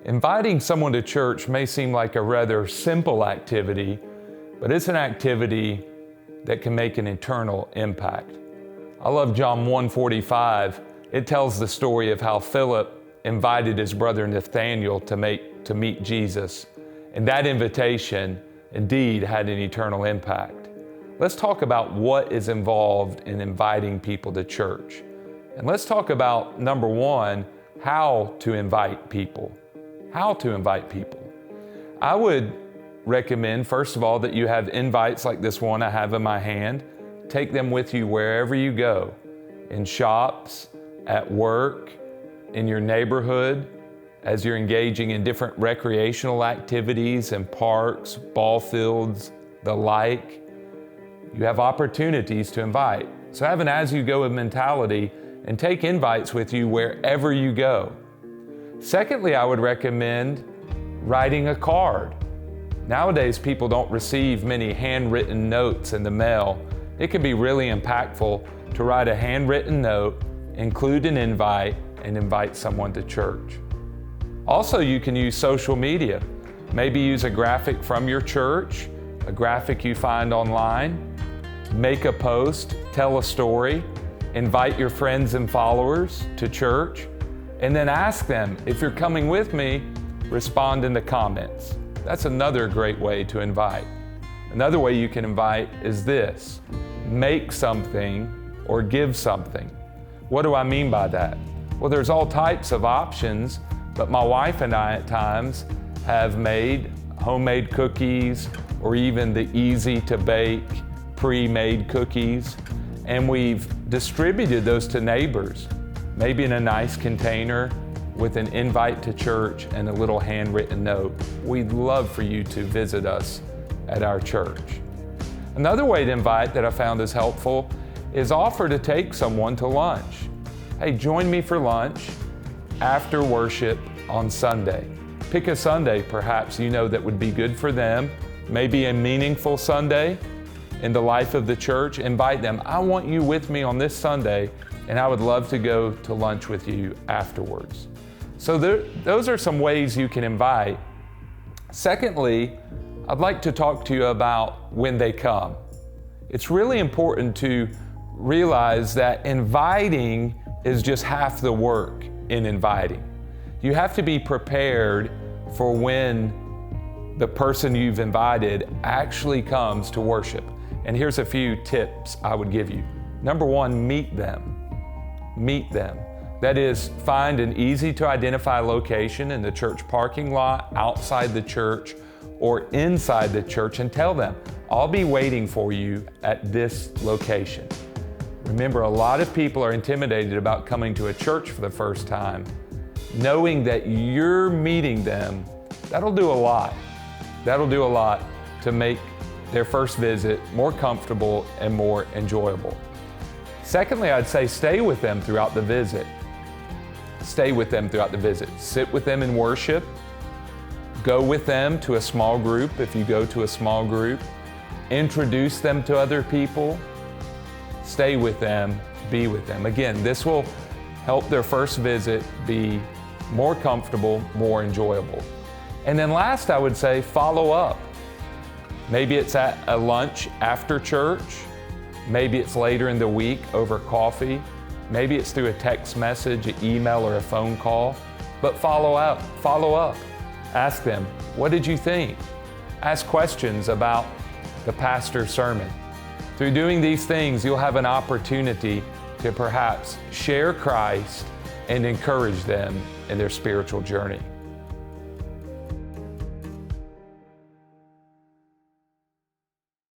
Inviting someone to church may seem like a rather simple activity, but it's an activity that can make an eternal impact. I love John 1:45. It tells the story of how Philip invited his brother Nathanael to meet Jesus. And that invitation indeed had an eternal impact. Let's talk about what is involved in inviting people to church. And let's talk about, number one, how to invite people. How to invite people. I would recommend, first of all, that you have invites like this one I have in my hand. Take them with you wherever you go, in shops, at work, in your neighborhood, as you're engaging in different recreational activities in parks, ball fields, the like. You have opportunities to invite. So have an as-you-go mentality and take invites with you wherever you go. Secondly, I would recommend writing a card. Nowadays, people don't receive many handwritten notes in the mail. It can be really impactful to write a handwritten note, include an invite, and invite someone to church. Also, you can use social media. Maybe use a graphic from your church, a graphic you find online, make a post, tell a story, invite your friends and followers to church, and then ask them, if you're coming with me, respond in the comments. That's another great way to invite. Another way you can invite is this: make something or give something. What do I mean by that? Well, there's all types of options, but my wife and I at times have made homemade cookies or even the easy to bake pre-made cookies, and we've distributed those to neighbors, maybe in a nice container with an invite to church and a little handwritten note. We'd love for you to visit us at our church. Another way to invite that I found is helpful is offer to take someone to lunch. Hey, join me for lunch after worship on Sunday. Pick a Sunday perhaps you know that would be good for them, maybe a meaningful Sunday in the life of the church. Invite them. I want you with me on this Sunday, and I would love to go to lunch with you afterwards. So those are some ways you can invite. Secondly, I'd like to talk to you about when they come. It's really important to realize that inviting is just half the work in inviting. You have to be prepared for when the person you've invited actually comes to worship. And here's a few tips I would give you. Number one, meet them. Meet them. That is, find an easy to identify location in the church parking lot, outside the church, or inside the church, and tell them, I'll be waiting for you at this location. Remember, a lot of people are intimidated about coming to a church for the first time. Knowing that you're meeting them, that'll do a lot. That'll do a lot to make their first visit more comfortable and more enjoyable. Secondly, I'd say stay with them throughout the visit. Stay with them throughout the visit. Sit with them in worship. Go with them to a small group if you go to a small group. Introduce them to other people. Stay with them, be with them. Again, this will help their first visit be more comfortable, more enjoyable. And then last, I would say follow up. Maybe it's at a lunch after church. Maybe it's later in the week over coffee. Maybe it's through a text message, an email, or a phone call. But follow up. Ask them, what did you think? Ask questions about the pastor's sermon. Through doing these things, you'll have an opportunity to perhaps share Christ and encourage them in their spiritual journey.